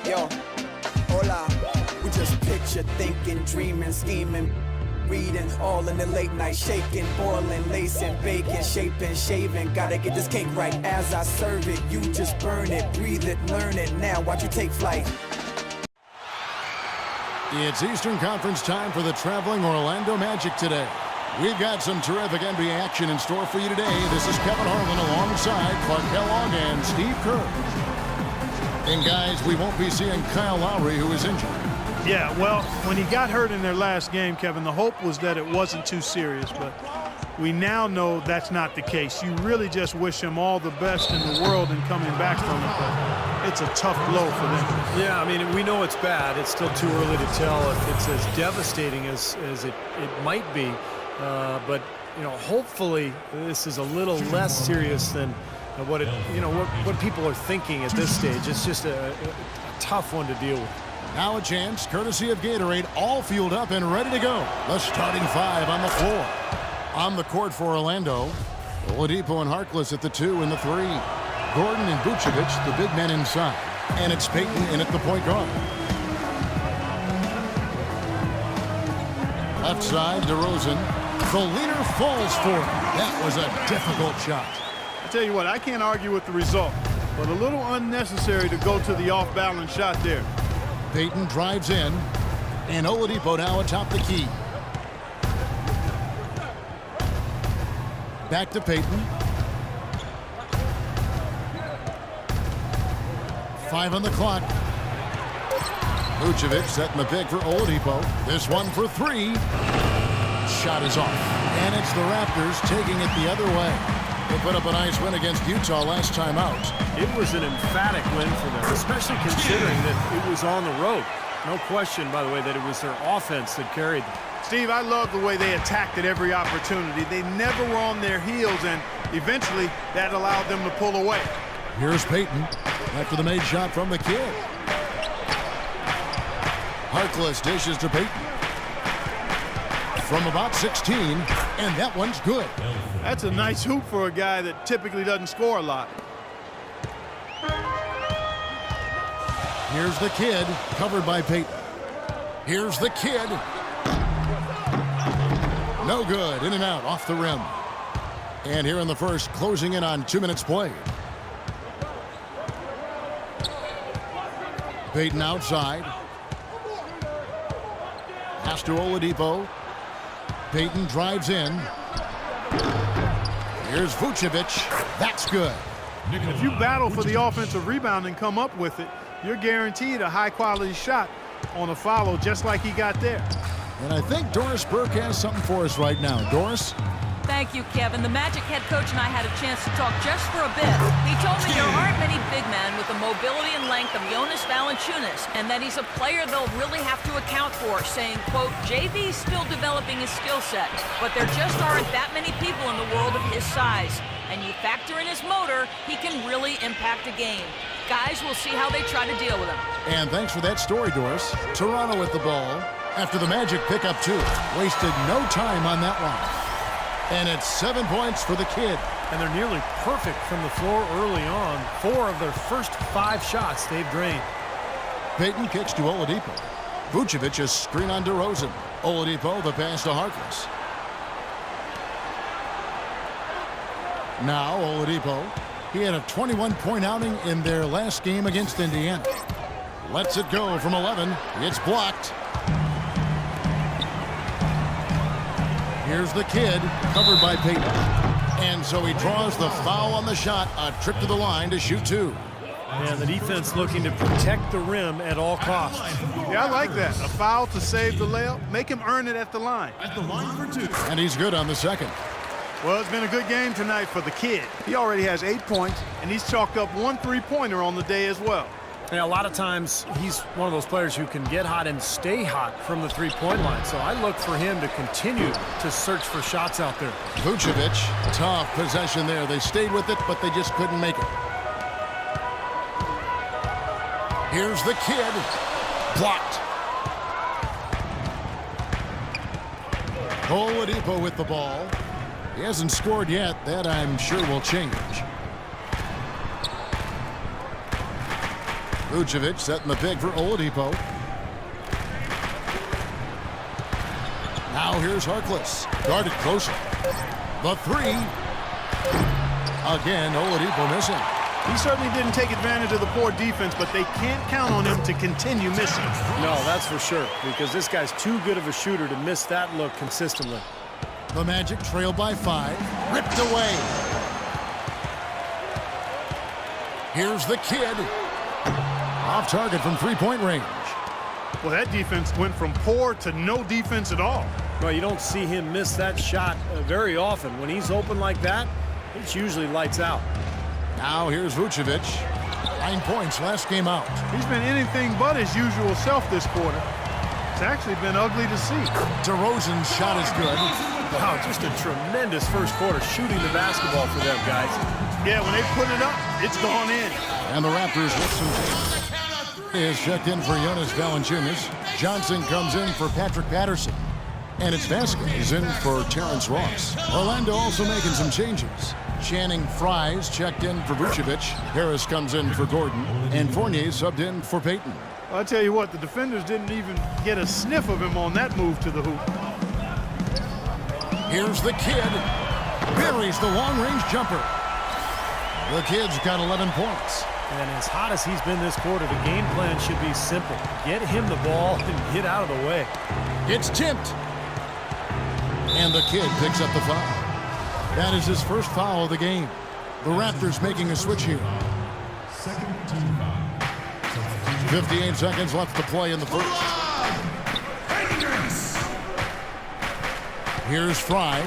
Yo, hola. We just picture, thinking, dreaming, scheming, reading, all in the late night, shaking, boiling, lacing, baking, shaping, shaving. Gotta get this cake right as I serve it. You just burn it, breathe it, learn it. Now watch you take flight. It's Eastern Conference time for the traveling Orlando Magic today. We've got some terrific NBA action in store for you today. This is Kevin Harlan alongside Clark Kellogg and Steve Kerr. And guys, we won't be seeing Kyle Lowry, who is injured. Yeah, well, when he got hurt in their last game, Kevin, the hope was that it wasn't too serious, but we now know that's not the case. You really just wish him all the best in the world in coming back from it, but it's a tough blow for them. Yeah, I mean, we know it's bad. It's still too early to tell if it's as devastating as it might be. But, you know, hopefully this is a little less serious than what people are thinking at this stage. It's just a tough one to deal with. Now a chance, courtesy of Gatorade, all fueled up and ready to go. The starting five on the floor. On the court for Orlando, Oladipo and Harkless at the 2 and the 3. Gordon and Vucevic, the big men inside. And it's Payton in at the point guard. Left side, DeRozan. The leader falls for it. That was a difficult shot. I tell you what, I can't argue with the result, but a little unnecessary to go to the off-balance shot there. Payton drives in, and Oladipo now atop the key. Back to Payton. 5 on the clock. Vucevic setting the pick for Oladipo. This one for 3. Shot is off. And it's the Raptors taking it the other way. They put up a nice win against Utah last time out. It was an emphatic win for them, especially considering that it was on the road. No question, by the way, that it was their offense that carried them. Steve, I love the way they attacked at every opportunity. They never were on their heels, and eventually that allowed them to pull away. Here's Payton after the made shot from the kid. Harkless dishes to Payton. From about 16, and that one's good. That's a nice hoop for a guy that typically doesn't score a lot. Here's the kid, covered by Payton. Here's the kid. No good, in and out, off the rim. And here in the first, closing in on 2 minutes played. Payton outside. Pass to Oladipo. Payton drives in. Here's Vucevic. That's good. If you battle for the offensive rebound and come up with it, you're guaranteed a high-quality shot on a follow just like he got there. And I think Doris Burke has something for us right now. Doris? Thank you, Kevin. The Magic head coach and I had a chance to talk just for a bit. He told me there aren't many big men with the mobility and length of Jonas Valanciunas, and that he's a player they'll really have to account for, saying, quote, JV's still developing his skill set, but there just aren't that many people in the world of his size. And you factor in his motor, he can really impact a game. Guys, we'll see how they try to deal with him. And thanks for that story, Doris. Toronto with the ball after the Magic pick up 2. Wasted no time on that one. And it's 7 points for the kid. And they're nearly perfect from the floor early on. 4 of their first 5 shots they've drained. Payton kicks to Oladipo. Vucevic is screen on DeRozan. Oladipo the pass to Harkless. Now Oladipo. He had a 21-point outing in their last game against Indiana. Lets it go from 11. It's blocked. Here's the kid, covered by Payton. And so he draws the foul on the shot, a trip to the line to shoot 2. And the defense looking to protect the rim at all costs. Yeah, I like that. A foul to save the layup. Make him earn it at the line. And he's good on the second. Well, it's been a good game tonight for the kid. He already has 8 points, and he's chalked up 1 3-pointer on the day as well. Yeah, a lot of times he's one of those players who can get hot and stay hot from the three-point line. So I look for him to continue to search for shots out there. Vucevic, tough possession there. They stayed with it, but they just couldn't make it. Here's the kid. Blocked. Oladipo with the ball. He hasn't scored yet. That, I'm sure, will change. Vucevic setting the pick for Oladipo. Now here's Harkless. Guarded closer. The three. Again, Oladipo missing. He certainly didn't take advantage of the poor defense, but they can't count on him to continue missing. No, that's for sure, because this guy's too good of a shooter to miss that look consistently. The Magic trail by 5. Ripped away. Here's the kid. Off target from three-point range. Well, that defense went from poor to no defense at all. Well, you don't see him miss that shot very often. When he's open like that, it's usually lights out. Now here's Vucevic. 9 points last game out. He's been anything but his usual self this quarter. It's actually been ugly to see. DeRozan's shot is good. Wow, just a tremendous first quarter shooting the basketball for them, guys. Yeah, when they put it up, it's gone in. And the Raptors with some is checked in for Jonas Valanciunas. Johnson comes in for Patrick Patterson. And it's Vasquez in for Terrence Ross. Orlando also making some changes. Channing Frye's checked in for Vucevic. Harris comes in for Gordon. And Fournier subbed in for Payton. I'll tell you what, the defenders didn't even get a sniff of him on that move to the hoop. Here's the kid. Buries the long-range jumper. The kid's got 11 points. And as hot as he's been this quarter, the game plan should be simple. Get him the ball and get out of the way. It's tipped. And the kid picks up the foul. That is his first foul of the game. The Raptors making a switch here. 58 seconds left to play in the first. Here's Frye.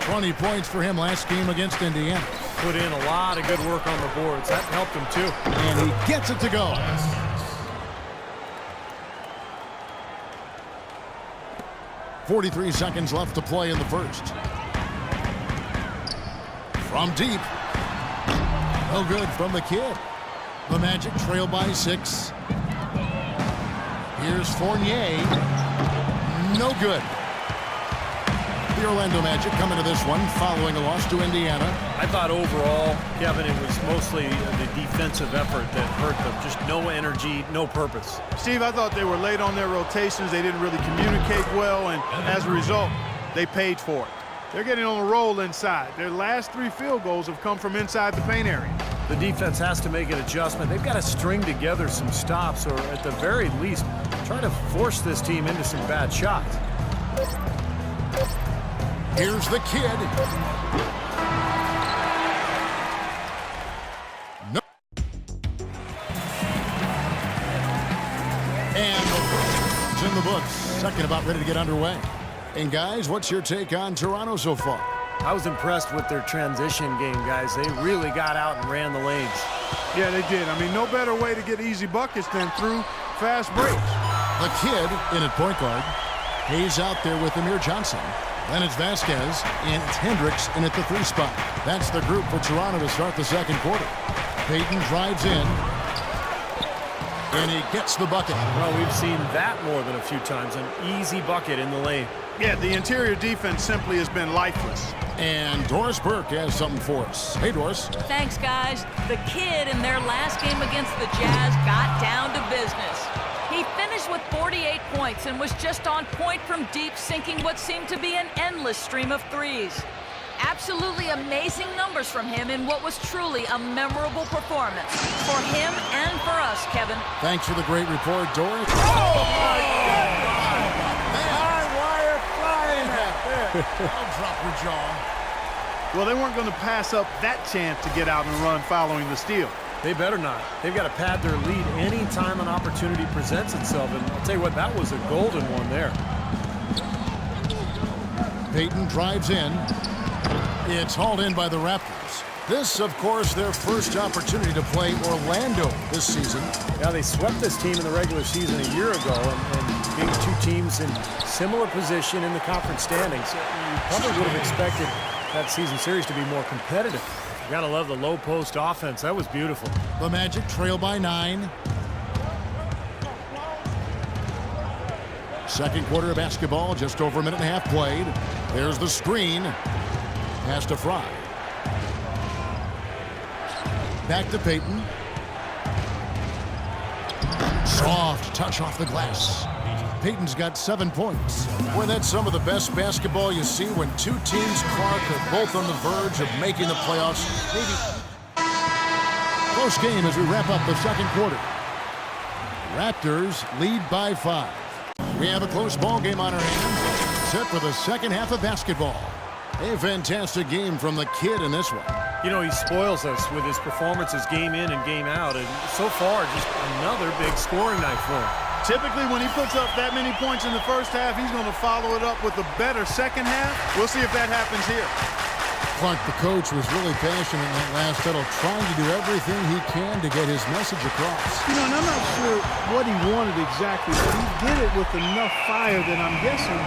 20 points for him last game against Indiana. Put in a lot of good work on the boards. That helped him too. And he gets it to go. .43 seconds left to play in the first. From deep. No good from the kid. The Magic trail by 6. Here's Fournier. No good. The Orlando Magic coming to this one following a loss to Indiana. I thought overall, Kevin, it was mostly the defensive effort that hurt them. Just no energy, no purpose. Steve, I thought they were late on their rotations. They didn't really communicate well, and as a result, they paid for it. They're getting on a roll inside. Their last 3 field goals have come from inside the paint area. The defense has to make an adjustment. They've got to string together some stops, or at the very least, try to force this team into some bad shots. Here's the kid. No. And it's in the books. Second about ready to get underway. And guys, what's your take on Toronto so far? I was impressed with their transition game, guys. They really got out and ran the lanes. Yeah, they did. I mean, no better way to get easy buckets than through fast breaks. The kid in at point guard. Hayes out there with Amir Johnson. Then it's Vasquez, and it's Hendricks in at the 3 spot. That's the group for Toronto to start the second quarter. Payton drives in, and he gets the bucket. Well, we've seen that more than a few times, an easy bucket in the lane. Yeah, the interior defense simply has been lifeless. And Doris Burke has something for us. Hey, Doris. Thanks, guys. The kid in their last game against the Jazz got down to business. He finished with 48 points and was just on point from deep, sinking what seemed to be an endless stream of threes. Absolutely amazing numbers from him in what was truly a memorable performance. For him and for us, Kevin. Thanks for the great report, Doris. Oh, my God! High wire flying out there. I'll drop your jaw. Well, they weren't going to pass up that chance to get out and run following the steal. They better not. They've got to pad their lead anytime an opportunity presents itself. And I'll tell you what, that was a golden one there. Payton drives in. It's hauled in by the Raptors. This, of course, their first opportunity to play Orlando this season. Yeah, they swept this team in the regular season a year ago, and being 2 teams in similar position in the conference standings, you probably would have expected that season series to be more competitive. You gotta love the low post offense. That was beautiful. The Magic trail by 9. Second quarter of basketball, just over a minute and a half played. There's the screen. Pass to Frye. Back to Payton. Soft touch off the glass. Payton's got 7 points. Boy, that's some of the best basketball you see when two teams, Clark, are both on the verge of making the playoffs. Maybe. Close game as we wrap up the second quarter. Raptors lead by 5. We have a close ball game on our hands, set for the second half of basketball. A fantastic game from the kid in this one. You know, he spoils us with his performances game in and game out, and so far, just another big scoring night for him. Typically, when he puts up that many points in the first half, he's going to follow it up with a better second half. We'll see if that happens here. Clark, the coach, was really passionate in that last huddle, trying to do everything he can to get his message across. You know, and I'm not sure what he wanted exactly, but he did it with enough fire that I'm guessing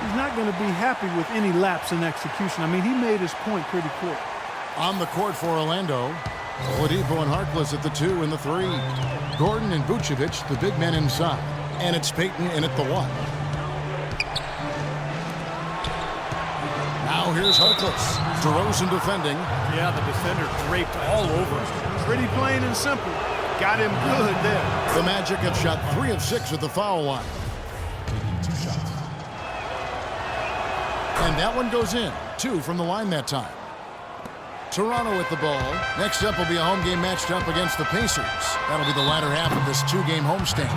he's not going to be happy with any lapse in execution. I mean, he made his point pretty quick. On the court for Orlando, Oladipo and Harkless at the 2 and the 3. Gordon and Vucevic, the big men inside. And it's Payton in at the 1. Now here's Harkless. DeRozan defending. Yeah, the defender draped all over him. Pretty plain and simple. Got him good there. The Magic have shot 3 of 6 at the foul line. And that one goes in. 2 from the line that time. Toronto with the ball. Next up will be a home game matched up against the Pacers. That'll be the latter half of this 2-game homestand.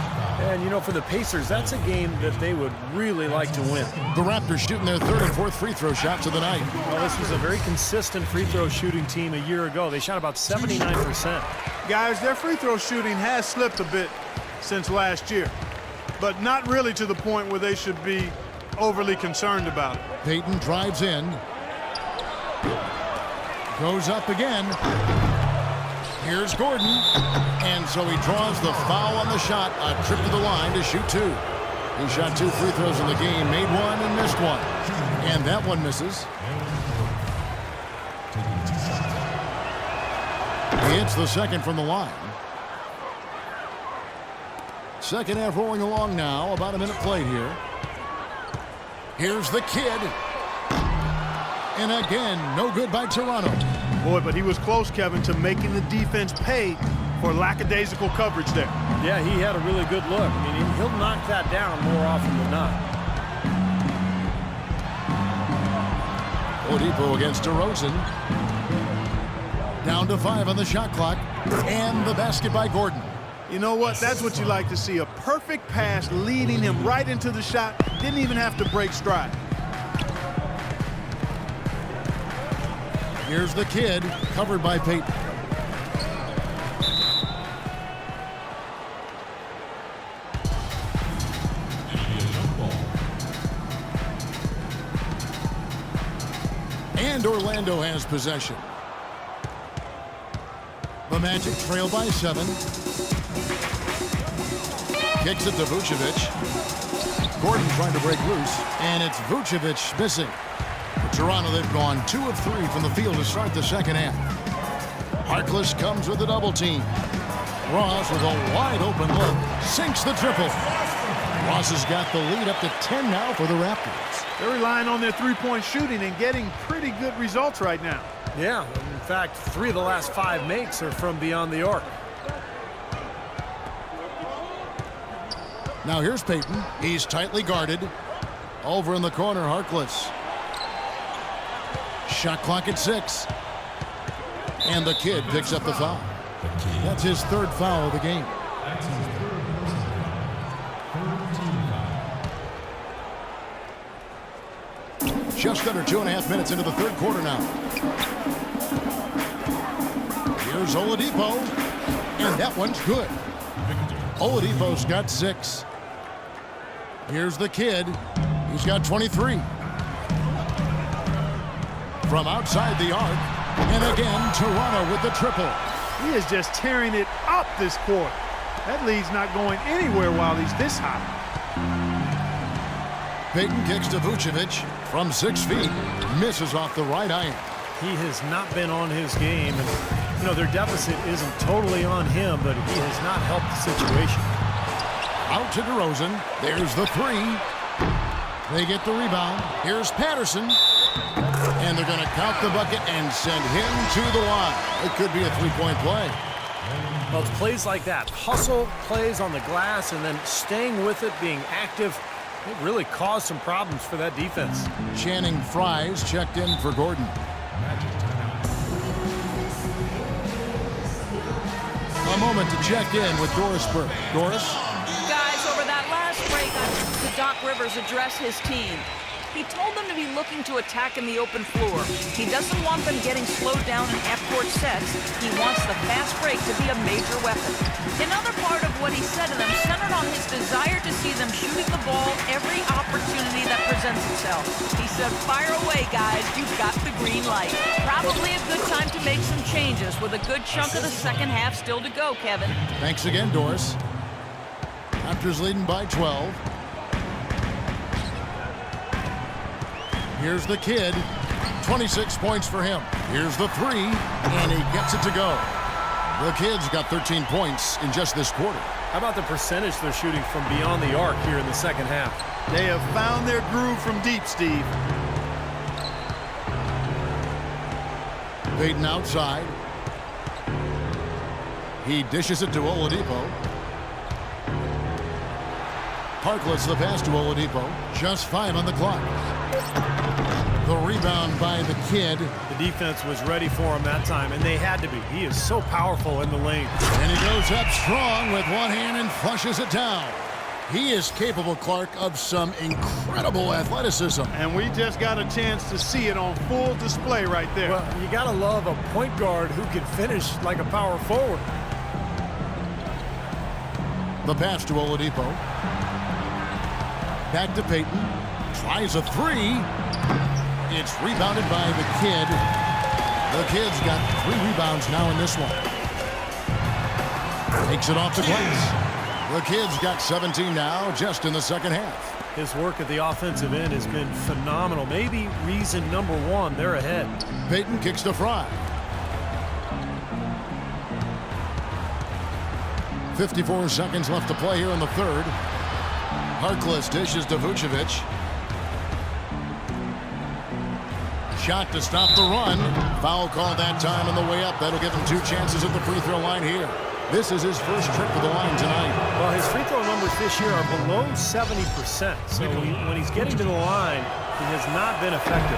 And, you know, for the Pacers, that's a game that they would really like to win. The Raptors shooting their 3rd and 4th free throw shots of the night. Well, this was a very consistent free throw shooting team a year ago. They shot about 79%. Guys, their free throw shooting has slipped a bit since last year, but not really to the point where they should be overly concerned about it. Payton drives in. Goes up again. Here's Gordon. And so he draws the foul on the shot. A trip to the line to shoot 2. He shot 2 free throws in the game, made 1 and missed 1. And that one misses. He hits the second from the line. Second half rolling along now. About a minute played here. Here's the kid. And again, no good by Toronto. Boy, but he was close, Kevin, to making the defense pay for lackadaisical coverage there. Yeah, he had a really good look. I mean, he'll knock that down more often than not. Oladipo against DeRozan. Down to 5 on the shot clock. And the basket by Gordon. You know what? That's what you like to see. A perfect pass leading him right into the shot. Didn't even have to break stride. Here's the kid, covered by Payton. And Orlando has possession. The Magic trail by 7. Kicks it to Vucevic. Gordon trying to break loose, and it's Vucevic missing. For Toronto, they've gone 2 of 3 from the field to start the second half. Harkless comes with a double team. Ross with a wide open look, sinks the triple. Ross has got the lead up to 10 now for the Raptors. They're relying on their three-point shooting and getting pretty good results right now. Yeah, in fact, 3 of the last 5 makes are from beyond the arc. Now here's Payton. He's tightly guarded. Over in the corner, Harkless. Shot clock at 6. And the kid picks up the foul. That's his 3rd foul of the game. Just under 2.5 minutes into the 3rd quarter now. Here's Oladipo. And that one's good. Oladipo's got 6. Here's the kid. He's got 23. From outside the arc. And again, Toronto with the triple. He is just tearing it up this quarter. That lead's not going anywhere while he's this hot. Payton kicks to Vucevic from 6 feet. Misses off the right iron. He has not been on his game. And, you know, their deficit isn't totally on him, but he has not helped the situation. Out to DeRozan. There's the 3. They get the rebound. Here's Patterson. And they're going to count the bucket and send him to the line. It could be a 3-point play. Well, it's plays like that. Hustle plays on the glass and then staying with it, being active. It really caused some problems for that defense. Channing Frye's checked in for Gordon. A moment to check in with Doris Burke. Doris? Guys, over that last break, I listened to Doc Rivers address his team. He told them to be looking to attack in the open floor. He doesn't want them getting slowed down in half-court sets. He wants the fast break to be a major weapon. Another part of what he said to them centered on his desire to see them shooting the ball every opportunity that presents itself. He said, fire away, guys. You've got the green light. Probably a good time to make some changes with a good chunk of the second half still to go, Kevin. Thanks again, Doris. Raptors leading by 12. Here's the kid. 26 points for him. Here's the three, and he gets it to go. The kid's got 13 points in just this quarter. How about the percentage they're shooting from beyond the arc here in the second half? They have found their groove from deep, Steve. Payton outside. He dishes it to Oladipo. Harkless the pass to Oladipo. Just 5 on the clock. The rebound by the kid. The defense was ready for him that time, and they had to be. He is so powerful in the lane. And he goes up strong with one hand and flushes it down. He is capable, Clark, of some incredible athleticism. And we just got a chance to see it on full display right there. Well, you got to love a point guard who can finish like a power forward. The pass to Oladipo. Back to Payton. Tries a three. It's rebounded by the kid. The kid's got 3 rebounds now in this one. Takes it off the glass. The kid's got 17 now just in the second half. His work at the offensive end has been phenomenal. Maybe reason number 1, they're ahead. Payton kicks to Frye. 54 seconds left to play here in the third. Harkless dishes to Vucevic. Shot to stop the run. Foul called that time on the way up. That'll give him 2 chances at the free throw line here. This is his first trip to the line tonight. Well, his free throw numbers this year are below 70%. So when he's getting to the line, he has not been effective.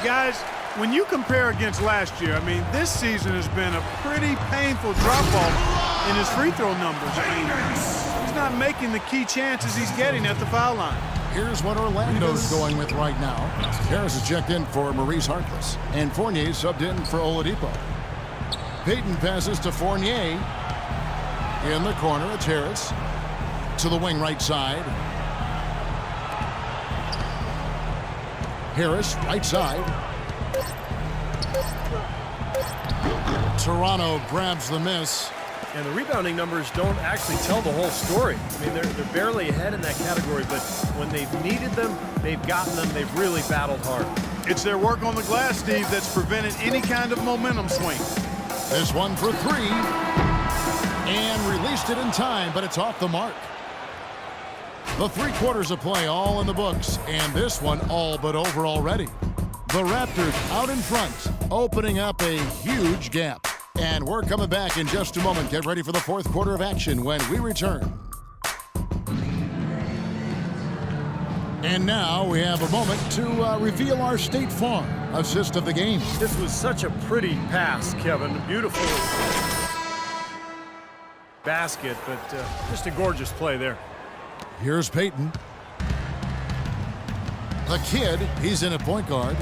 Guys, when you compare against last year, I mean, this season has been a pretty painful drop-off in his free throw numbers. I mean, he's not making the key chances he's getting at the foul line. Here's what Orlando's going with right now. Harris is checked in for Maurice Harkless, and Fournier subbed in for Oladipo. Payton passes to Fournier. In the corner, it's Harris. To the wing right side. Harris, right side. Toronto grabs the miss. And the rebounding numbers don't actually tell the whole story. I mean, they're barely ahead in that category, but when they've needed them, they've gotten them. They've really battled hard. It's their work on the glass, Steve, that's prevented any kind of momentum swing. This one for 3. And released it in time, but it's off the mark. The 3 quarters of play all in the books, and this one all but over already. The Raptors out in front, opening up a huge gap. And we're coming back in just a moment. Get ready for the 4th quarter of action when we return. And now we have a moment to reveal our State Farm assist of the game. This was such a pretty pass, Kevin. Beautiful basket, but just a gorgeous play there. Here's Payton. The kid, he's in at point guard.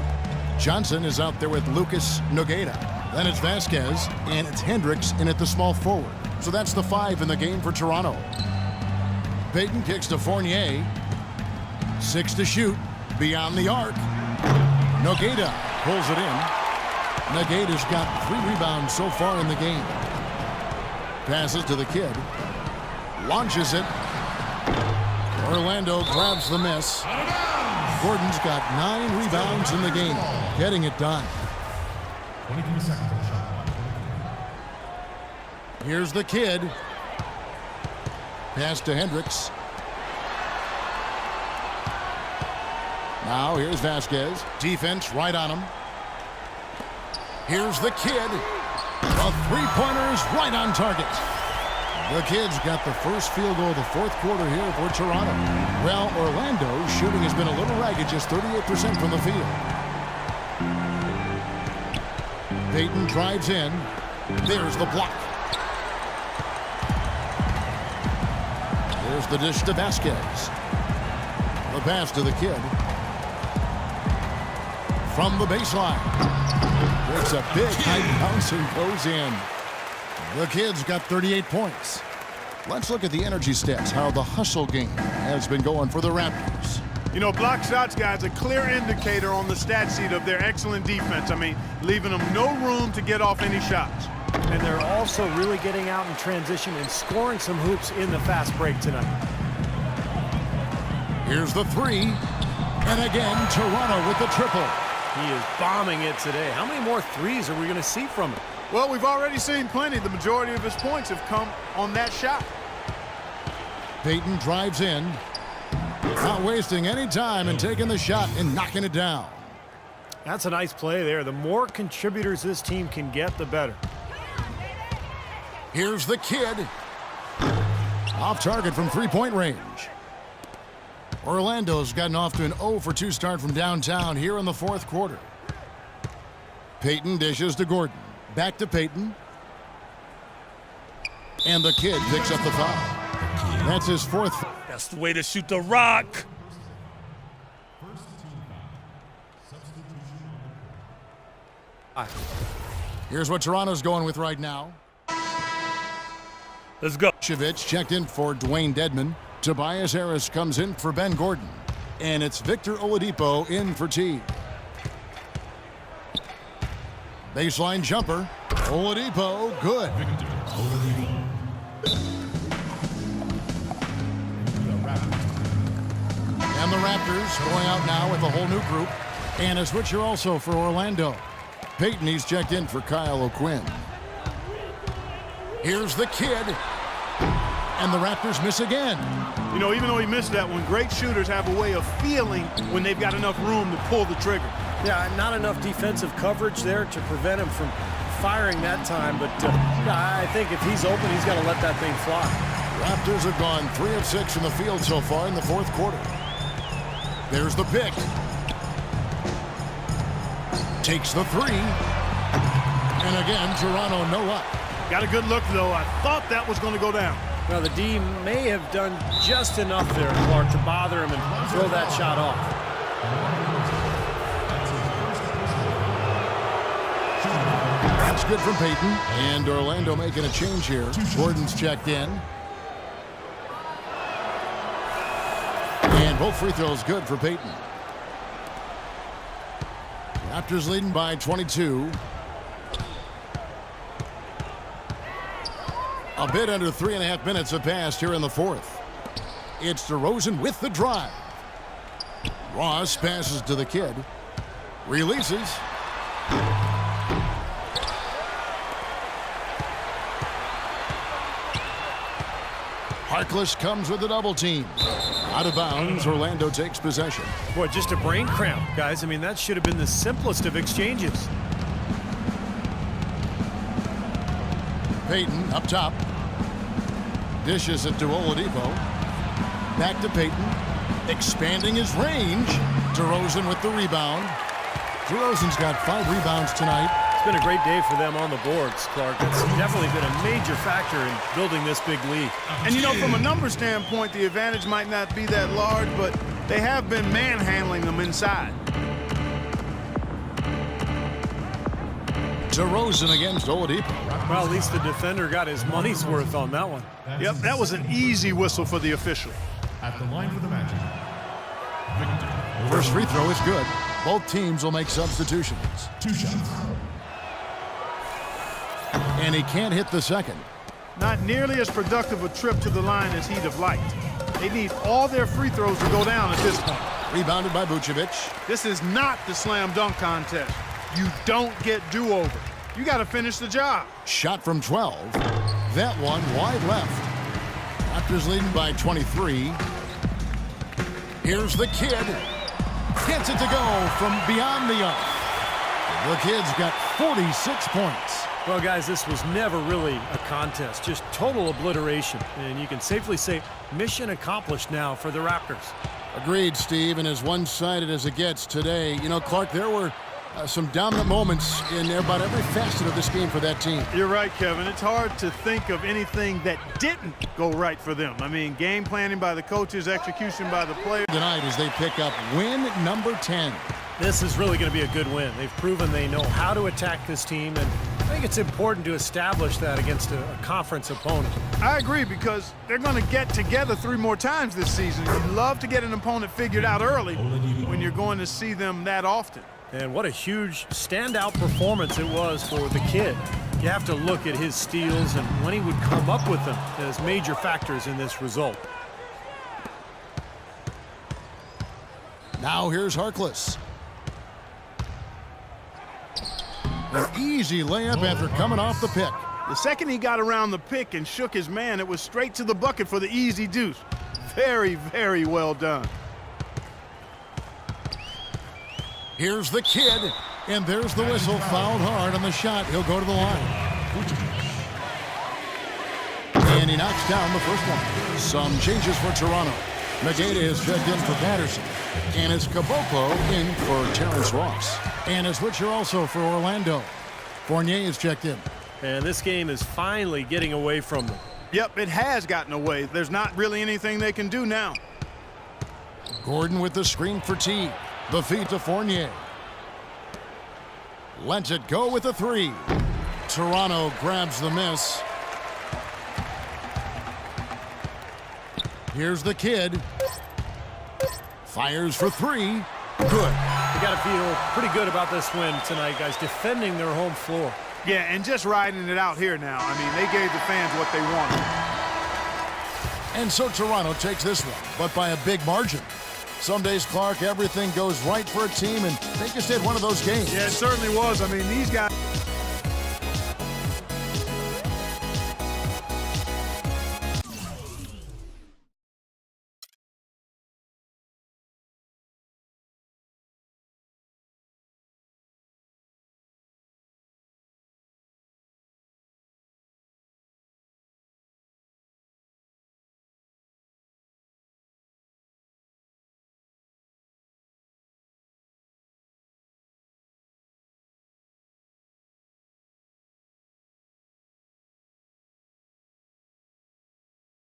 Johnson is out there with Lucas Nogueira. Then it's Vasquez, and it's Hendricks in at the small forward. So that's the 5 in the game for Toronto. Payton kicks to Fournier. 6 to shoot. Beyond the arc. Nogueira pulls it in. Nogueira's got 3 rebounds so far in the game. Passes to the kid. Launches it. Orlando grabs the miss. Gordon's got 9 rebounds in the game. Getting it done. 23 seconds on the shot clock. Here's the kid. Pass to Hendricks. Now here's Vasquez. Defense right on him. Here's the kid. The three-pointer's right on target. The Kids got the first field goal of the fourth quarter here for Toronto. Well, Orlando's shooting has been a little ragged, just 38% from the field. Payton drives in. There's the block. There's the dish to Vasquez. The pass to the Kid. From the baseline. It's a big high bounce and goes in. The Kids got 38 points. Let's look at the energy stats, how the hustle game has been going for the Raptors. You know, block shots, guys, a clear indicator on the stat sheet of their excellent defense. I mean, leaving them no room to get off any shots. And they're also really getting out in transition and scoring some hoops in the fast break tonight. Here's the three. And again, Toronto with the triple. He is bombing it today. How many more threes are we going to see from him? Well, we've already seen plenty. The majority of his points have come on that shot. Payton drives in. Not wasting any time and taking the shot and knocking it down. That's a nice play there. The more contributors this team can get, the better. Here's the Kid. Off target from three-point range. Orlando's gotten off to an 0-for-2 start from downtown here in the fourth quarter. Payton dishes to Gordon. Back to Payton. And the Kid picks up the foul. That's his fourth. That's the way to shoot the rock. Here's what Toronto's going with right now. Let's go. Vucevic checked in for Dwayne Dedmon. Tobias Harris comes in for Ben Gordon. And it's Victor Oladipo in for T. Baseline jumper. Oladipo, good. And the Raptors going out now with a whole new group. And a switcher also for Orlando. Payton, he's checked in for Kyle O'Quinn. Here's the Kid. And the Raptors miss again. You know, even though he missed that one, great shooters have a way of feeling when they've got enough room to pull the trigger. Yeah, not enough defensive coverage there to prevent him from firing that time. But I think if he's open, he's got to let that thing fly. Raptors have gone 3 of 6 from the field so far in the fourth quarter. There's the pick. Takes the three. And again, Toronto no up. Got a good look, though. I thought that was going to go down. Well, the D may have done just enough there, Clark, to bother him and throw that shot off. That's good from Payton. And Orlando making a change here. Gordon's checked in. And both free throws good for Payton. Raptors leading by 22. A bit under 3.5 minutes have passed here in the fourth. It's DeRozan with the drive. Ross passes to the Kid. Releases. Harkless comes with a double team. Out of bounds, Orlando takes possession. Boy, just a brain cramp, guys. I mean, that should have been the simplest of exchanges. Payton up top. Dishes it to Oladipo. Back to Payton. Expanding his range. DeRozan with the rebound. DeRozan's got 5 rebounds tonight. It's been a great day for them on the boards, Clark. It's definitely been a major factor in building this big lead. And, you know, from a number standpoint, the advantage might not be that large, but they have been manhandling them inside. DeRozan against Oladipo. Well, at least the defender got his money's worth on that one. Yep, that was an easy whistle for the official. At the line for the Magic, Victor. First free throw is good. Both teams will make substitutions. 2 shots. And he can't hit the second. Not nearly as productive a trip to the line as he'd have liked. They need all their free throws to go down at this point. Rebounded by Vucevic. This is not the slam dunk contest. You don't get do-over. You got to finish the job. Shot from 12. That one wide left. Raptors leading by 23. Here's the Kid. Gets it to go from beyond the arc. The Kid's got 46 points. Well, guys, this was never really a contest, just total obliteration. And you can safely say mission accomplished now for the Raptors. Agreed, Steve, and as one-sided as it gets today. You know, Clark, there were some dominant moments in about every facet of this game for that team. You're right, Kevin. It's hard to think of anything that didn't go right for them. I mean, game planning by the coaches, execution by the players. Tonight as they pick up win number 10. This is really going to be a good win. They've proven they know how to attack this team, and I think it's important to establish that against a conference opponent. I agree, because they're going to get together 3 more times this season. You'd love to get an opponent figured out early when you're going to see them that often. And what a huge standout performance it was for the kid. You have to look at his steals and when he would come up with them as major factors in this result. Now here's Harkless. An easy layup after coming off the pick. The second he got around the pick and shook his man, it was straight to the bucket for the easy deuce. Very, very well done. Here's the kid, and there's the whistle. Fouled hard on the shot. He'll go to the line. And he knocks down the first one. Some changes for Toronto. Mageda is checked in for Patterson. And it's Caboclo in for Terrence Ross. And a switcher also for Orlando. Fournier is checked in. And this game is finally getting away from them. Yep, it has gotten away. There's not really anything they can do now. Gordon with the screen for T. The feed to Fournier. Lets it go with a 3. Toronto grabs the miss. Here's the kid. Fires for 3. Good. They got to feel pretty good about this win tonight, guys, defending their home floor. Yeah, and just riding it out here now. I mean, they gave the fans what they wanted. And so Toronto takes this one, but by a big margin. Some days, Clark, everything goes right for a team, and they just had one of those games. Yeah, it certainly was. I mean, these guys...